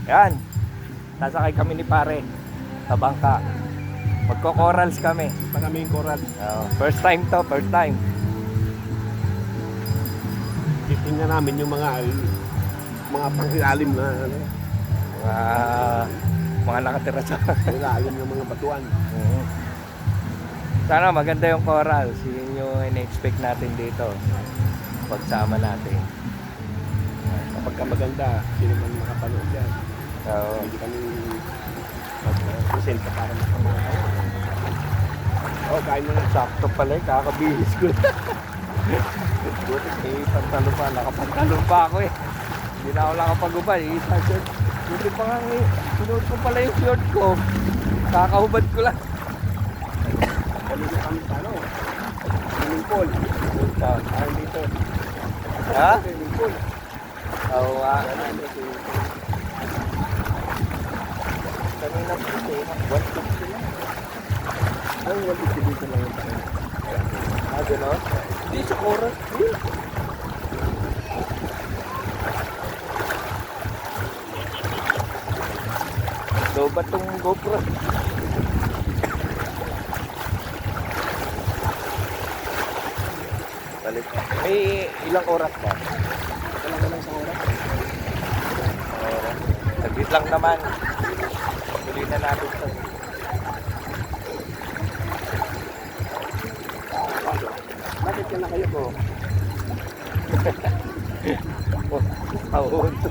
Yan. Sasakay kami ni pare. Sa bangka. Magko-corals kami. Pa kami yung coral. First time to, first time. Titingnan namin yung mga pangilalim na Mga nakatira sa ilalim ng mga batuan. Sana maganda yung corals. Yun yung in-expect natin dito. Pagsama natin. Kapag ka maganda, sino man makapanood yan. Hindi kami present ka para makapanood. Kain mo na. Sakto pala eh, kakabihis ko. Buti pantalon pa, nakapantalon pa ako eh. Hindi na ako nakapag-ubad, short. Buti pa nga eh, sinuot ko pala yung short ko. Kakahubad ko lang. Dito kami sa swimming pool. Ayun dito. Ha? Swimming pool. Oo nga. Kanina po ito, 150 lang. Ang 150 dito lang yung tayo. Gano'n? Hindi sa oras. So, ba't itong GoPro? Balik. May ilang oras ka? Talaga lang sa oras. Saglit lang naman. Tuloy na natin ito. Bakit ka na kayo po? Pauunto.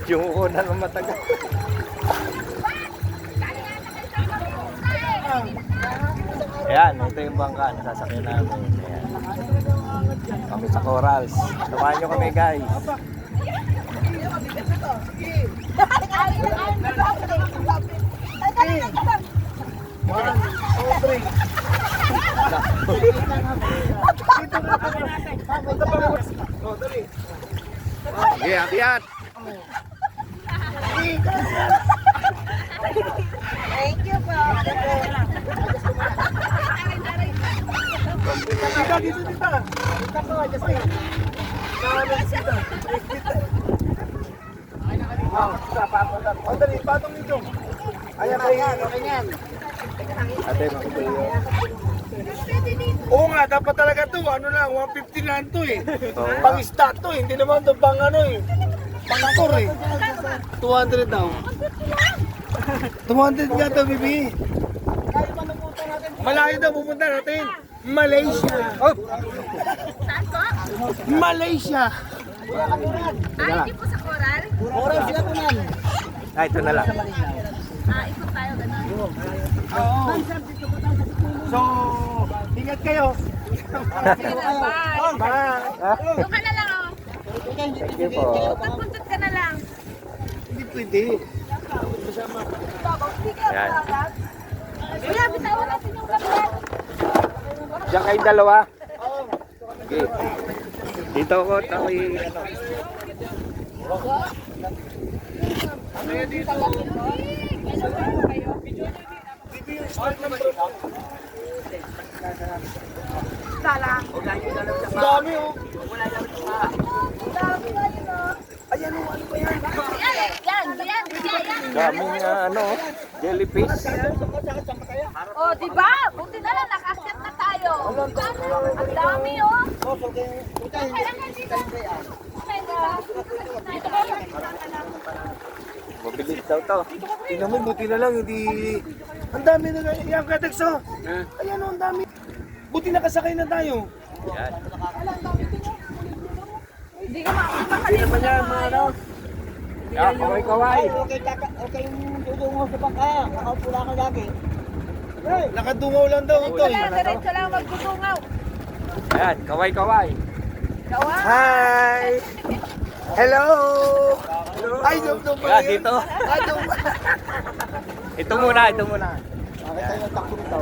Yung una ng matagal. Ayan, ito yung bangka. Nasasakyan namin. Ayan. Kami sa corals. Samahan nyo kami guys. Sige, akyat. Thank you po. Dito. Dito po, just wait. Dali, patong nito. Ayan, okay yan. Ate, makikita yun. Oo nga, dapat talaga to. Ano lang, 150 lang to eh. Oo. Pang-stat to eh. Hindi naman to pang ano eh. Pang-tour eh. 200 daw. 200 nga to, bibi. Malayo daw pupunta natin. Malaysia. Oh. Saan po? Malaysia. Hindi po sa Coral? Oras sila po yan. Ito na lang. Ikot tayo ganun. Oo. So, ingat kayo. Sige na, bye. Bye. Doon ka na lang, oh. Thank you po. Puntot ka na lang. Hindi pwede. Ayan. Kuya, bitawan natin yung vlog. Diyan kayong dalawa. Okay. Dito ako, takoy, ano. Sala. Dami oh. Ayan, yan. Daming ano, jellyfish. Oh, di ba? Buti na lang, nakasyat na tayo. Ang dami, oh. Kailangan dito. Mabilis daw to. Tingnan mo, buti na lang, hindi... Ang dami na lang, yung katex oh. Ayan oh, ang dami. Buti nakasakay na tayo. Yan. Hindi ka makakalimutan. Hindi naman yan, mga ano. Yan, kaway-kaway. Okay yung dudungo sa bangka. Nakaupo lang ka lagi. Nakadungaw lang daw ito eh. Wala, diretso lang magdudungaw. Ayan, kaway-kaway. Gawa. Hi! Hello! Ay, dum Yan, dito. Ay, dum. Ito muna. Bakit tayo nagtakbo nito?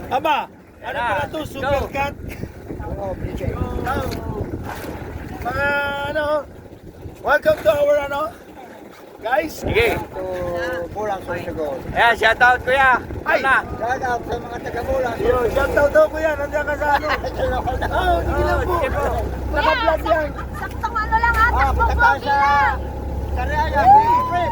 Aba, ano Yan. pala to? Super Go. cat? Oo, PJ. Mga ano, welcome to our ano, guys. Sige. To Bulang Sorsogon. Ayan, shout out kuya. Ay! Ano? Shout out sa mga taga Bulang. Yo, shout out daw kuya, nandiyan ka sa ano. Oh, sige lang po. sige po. Naka-vlog yan. Saktong ano lang ha, Ah, takbong punta tayo bogi sa lang. Karaya. Pre.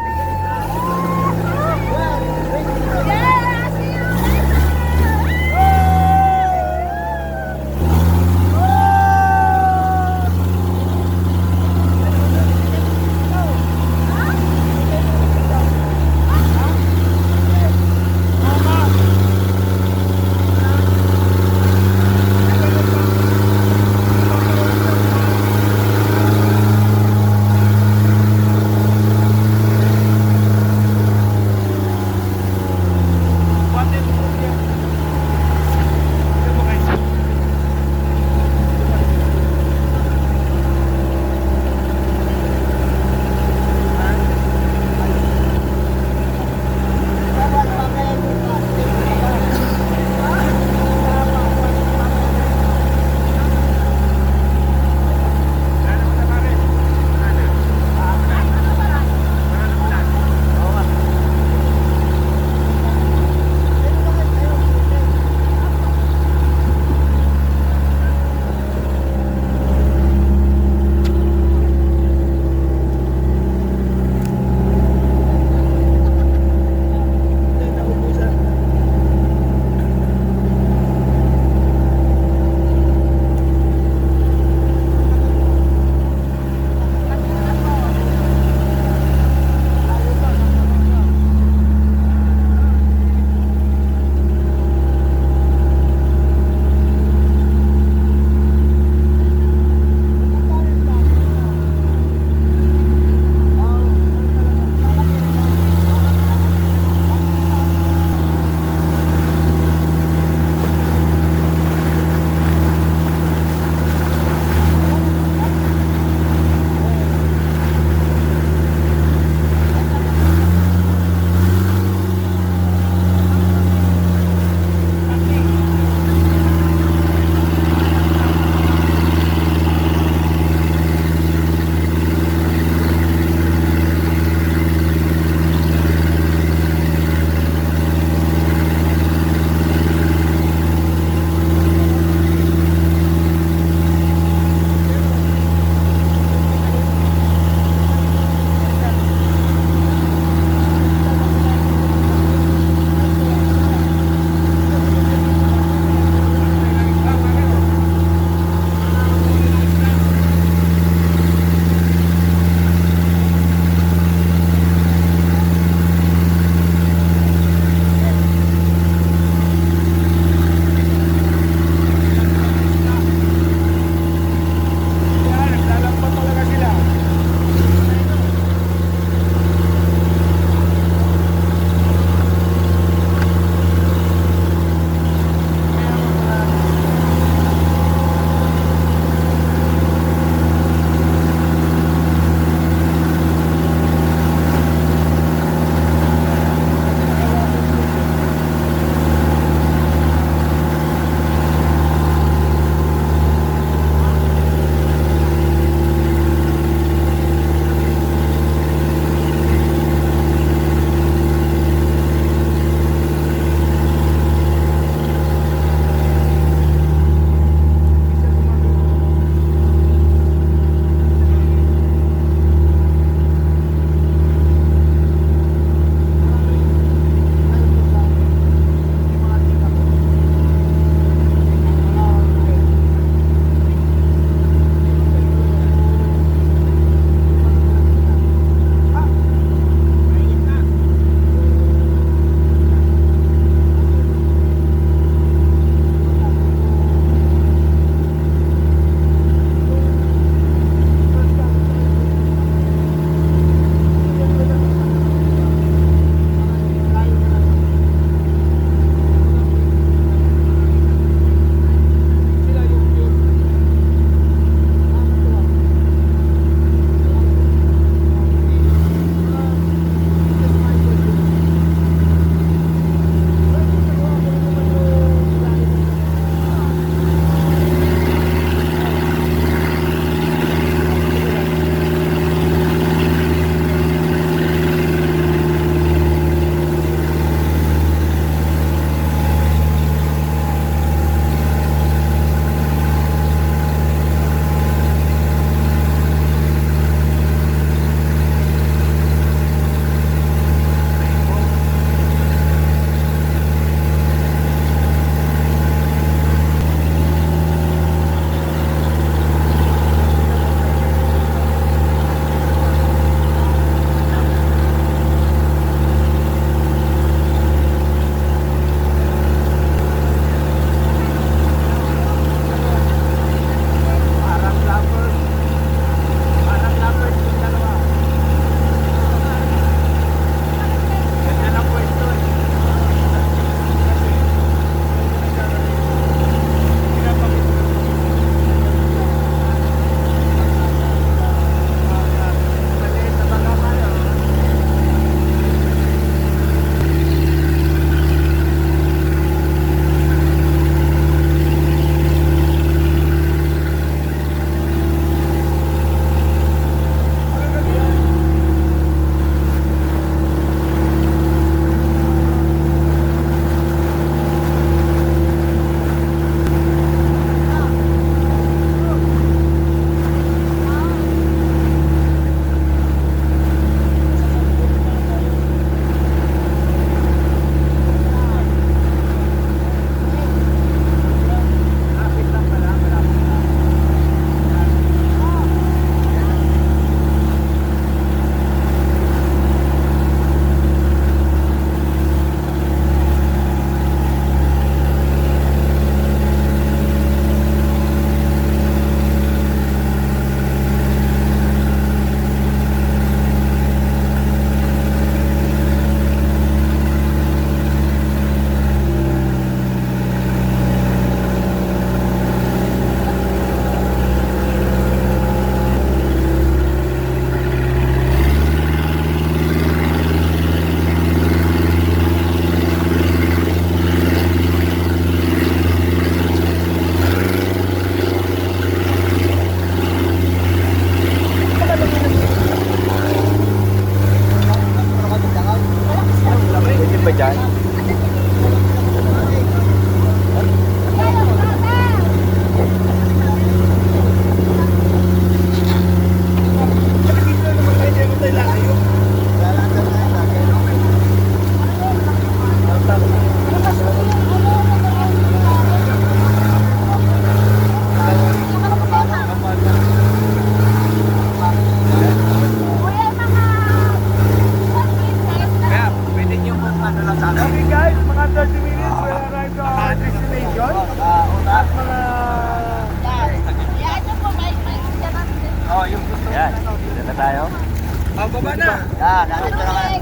Yan, nandito na nga.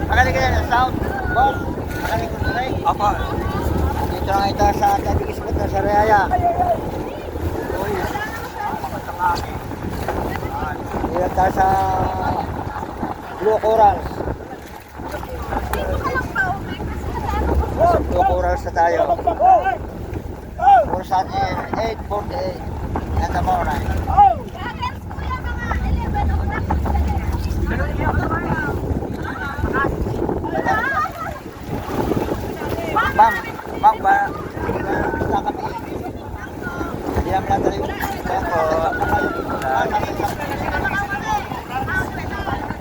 Pakaliga yan ang sound. Boss, pakalikod na rin. Apa. Dito na nga ito sa Tadigis Spot na sa Reaya. Dito tayo sa Blue Corals. Sa Blue Corals na tayo. Oras natin 8:48 in the morning. Bang, ba? Basta kami. Hindi namin natali yung bangko.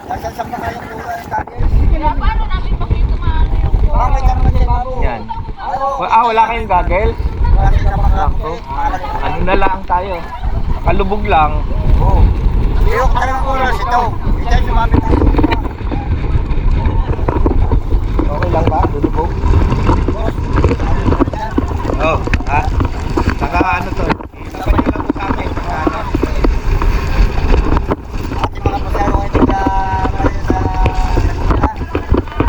Nasasang pa kayong pula ng kagay. Paano namin makitumaan yung Bang, may tanong din bago. Yan. Wala kayong gagel? Wala rin na makakapit. Ano na lang tayo? Kalubog lang. Oo. Iyok ka ng oras ito. Hindi tayo sumamit. Okay lang ba? Lulubog? Oh, ha? Saka ano to? Isabay nyo lang po sa akin. Saka ano? Ating mga pasero ngayon sa Laguna.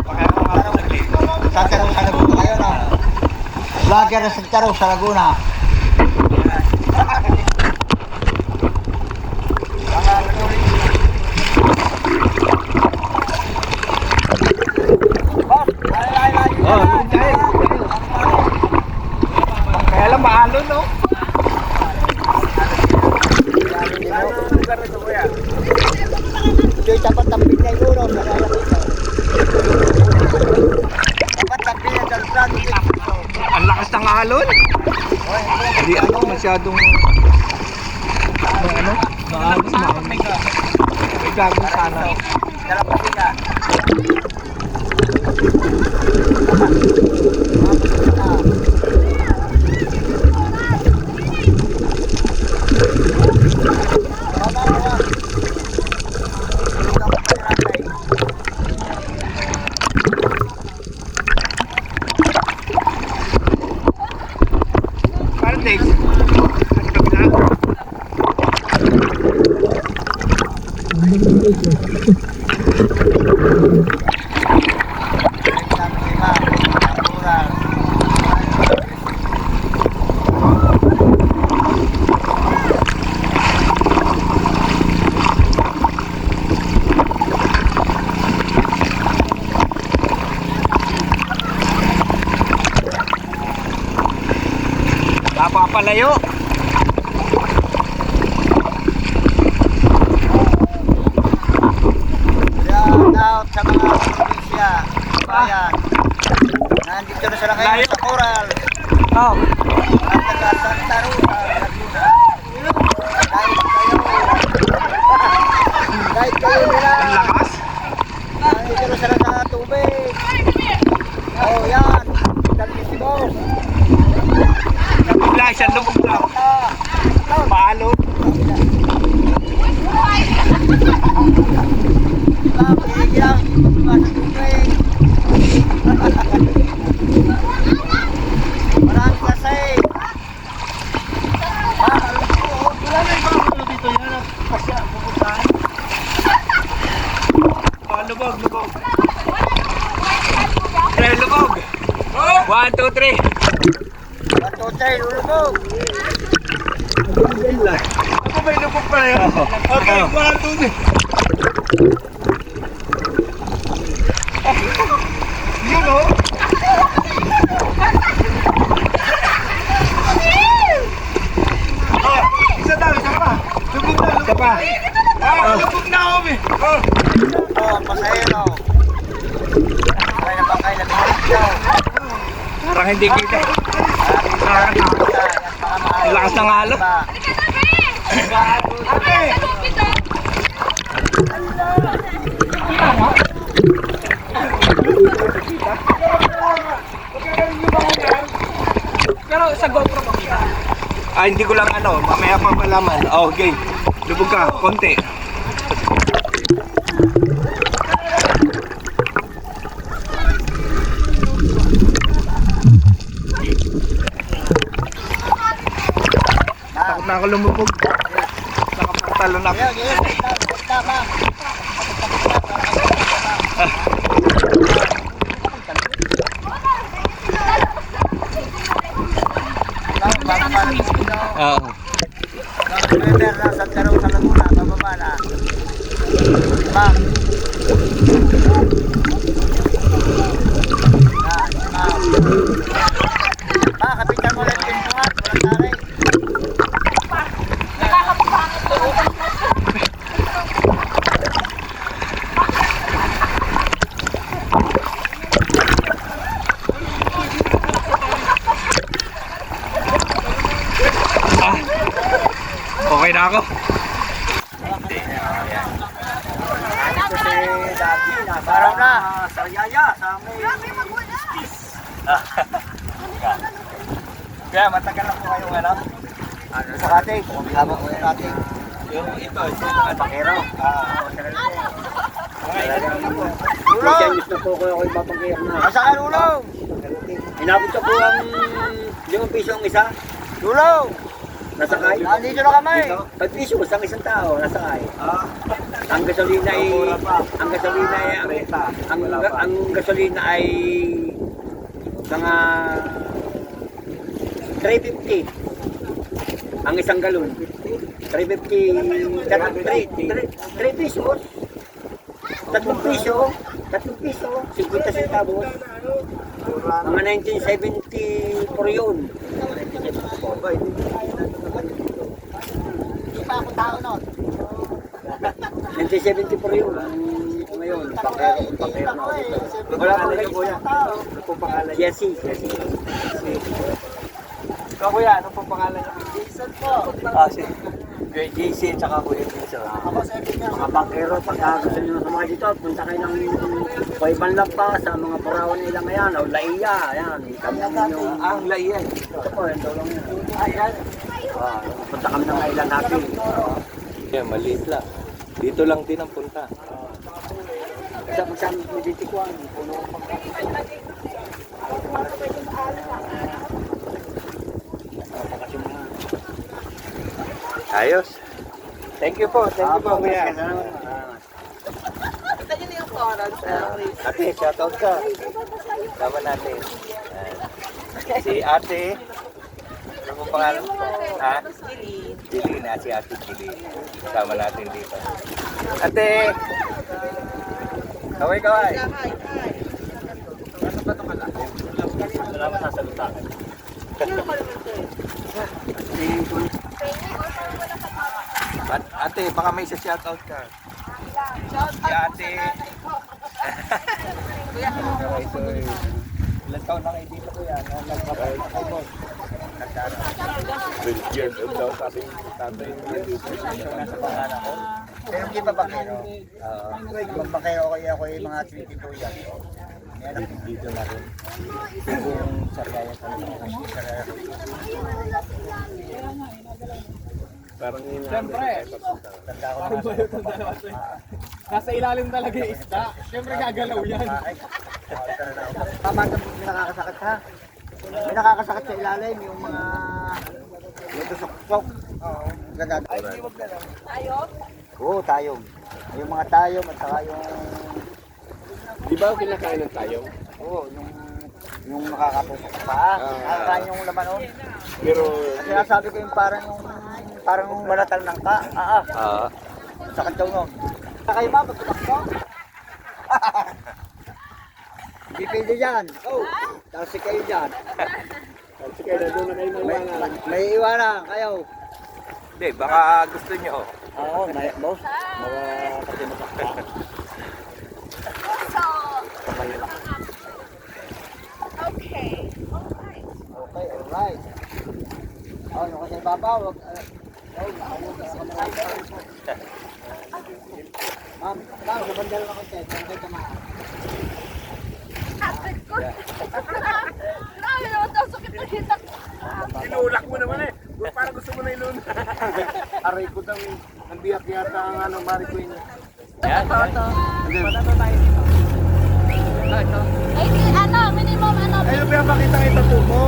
Pakaya ko nga po saglit. Sasaro sa Laguna kayo na. Vlogger na Santaro sa Laguna. Oh, tayo. Kaya lang maalo, no? Ito'y dapat tampin na yung ulo sa kaya dito. Dapat tampin na sa plano dito. Ang lakas ng alon. Hindi ano, masyadong ano? Maano, may gagawin sana. Dalapasin ka. Partex. Napapalayo. Shout out sa mga probinsya, bayan. Nandito na sila kayo sa Coral. Oh. At taga Santa Rosa, Laguna. Kahit kayo nila. Ang lakas. Nandito na sila sa tubig. Oh, yan. Dami si boss. Nabigla siya, lubog lang. Paalo. Pili lang. Sa tubig. Maraming kasay. Wala na iba ako dito yan. Pasya, pupuntahan. Oh, lubog, lubog. Pre, lubog. 1, 2, 3. Patutay, lulubog. Ako may lubog pa yan. Okay, 1, 2, 3. Yun o. Isa daw, isa pa. Lubog na, lubog. Isa pa. Lubog na ako eh. Oh, pasahero. Kaya na ba kayo nabigay? Parang hindi kita. Ang lakas ng alon. Ate! Pero sa GoPro makita. Ah, hindi ko lang ano, mamaya pa malaman. Oh, okay. Lubog ka, konti. Takot na ako lumubog. Nakapantalon ako. Yes, ka, ma'am. Oo. River na Santa Rosa, Laguna, bababa na. Ma'am. Yan, ma'am. Kapitan mo lang yung buhat, walang taray. Okay na ako. Parang na, sa yaya, sa may... Kaya matagal na po kayong alam. Sa kate, habang ko yung kate. Yung ito, yung Pakero. Ulong! Ulong! na po ko yung papagayang na. Masakal, ulong! Inabot ko po ang 5 piso ang isa. Ulong! Nasakay. Nandito na kami. 5 piso ang isang tao, nasakay. Ang gasolina ay ang gasolina ay ang gasolina ay mga 350 ang isang galon. 350 3 pesos. 3 piso, 50 centavos. Mga 1970 por yun. Hindi pa ako tao nun. 1970 por yun. Ngayon, pakero na dito. Wala pa kayo, kuya. Ano pong pangalan? Jesse. Ikaw kuya, ano pong pangalan niya? Jason po. Si Kuya JC tsaka Kuya Jason. Ako sa niya. Mga bankero, pagka gusto nyo sumakay dito, punta kayo ng Paiban lang pa sa mga Purawan nila ngayon, o Laiya, ayan. Kami yung Ang laiyan. ito po, yung tulong nyo. Ayan. Punta kami ng Island Happy. Yeah, maliit lang. Dito lang din ang punta. Sa pagsabi mo dito ko, puno ang Ayos. Thank you po kuya. Ate, shoutout ka. Tama natin. Ayan. Si ate. Ano pong pangalan? Ha? Jilly na, si ate Jilly. Tama natin dito. Ate! Kaway. Ano ba ito kala? Wala masasalita. Ate, baka may isa shoutout ka. Si ate. Ilan taon na kayo dito kuya? Nagpapay na kayo boss. 12 years old daw sabi ng tatay. Nasa pangalan ko. Pero hindi pa bakero. Ibang bakero ko ako yung mga 22 yan. Dito na rin. Yung saraya talaga. Parang yun. Siyempre. Tanda ko na. Nasa ilalim talaga yung isda. Siyempre gagalaw yan. Tama ka, may nakakasakit ha. May nakakasakit sa ilalim yung mga tusok-tusok. Oo. Gagag. Tayo? Oo, tayong. Yung mga tayong at saka yung Di ba kinakain ng tayong? oo, yung nakakatusok sa paa. Nakakain yung laman nun. Pero Kasi nasabi ko yung parang malatal ng ka. Sakit daw nun. Kayo ba, magtumakbo? Hindi pwede dyan. Oh, kasi kayo dyan. kasi kayo na doon na kayo maiwanan. May iwanan kayo. Hindi, baka gusto nyo. Oo, boss. Mga patimatak ka. So, okay. Okay, alright. Oh, yung kasi baba, wag... Ma'am, nabandal ako tayo. Kaya kayo tamaan. Kapit ko. Grabe naman daw, sakit na hitak. Inulak mo naman eh. Parang gusto mo na ilun. Aray ko daw ang biyak yata ang ano, Mari Queen. Yan. Ay, di, ano, minimum, ano. Ayun, pinapakita kita po mo.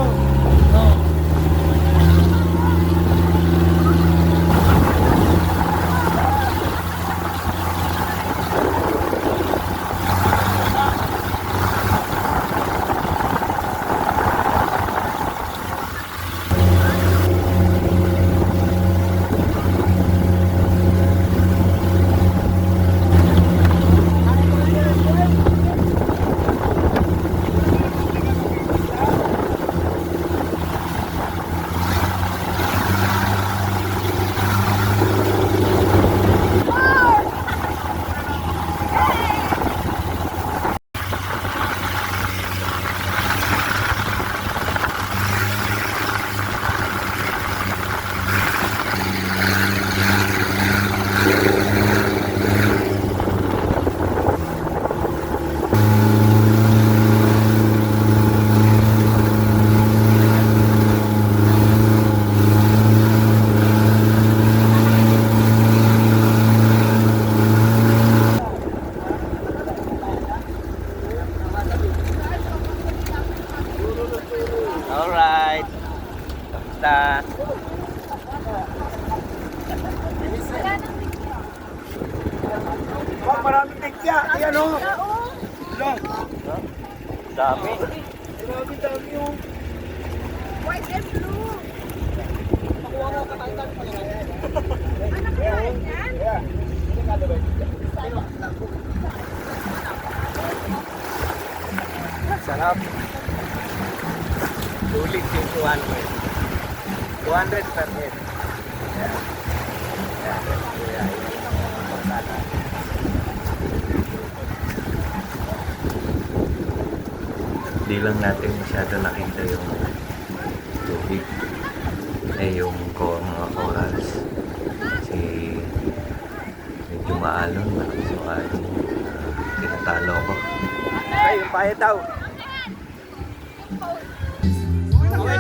maraming tigya. Ayan o. Dami. Dami yung. White and blue. Yeah. Sarap. Sulit yung 200. 200 per head. Yan. Yan. Yan. Pagkala. Di lang natin masyado nakita yung tubig. Yung mga corals. Kasi medyo maalon. So, tinatalo ko. Ay, yung payat daw. Okay,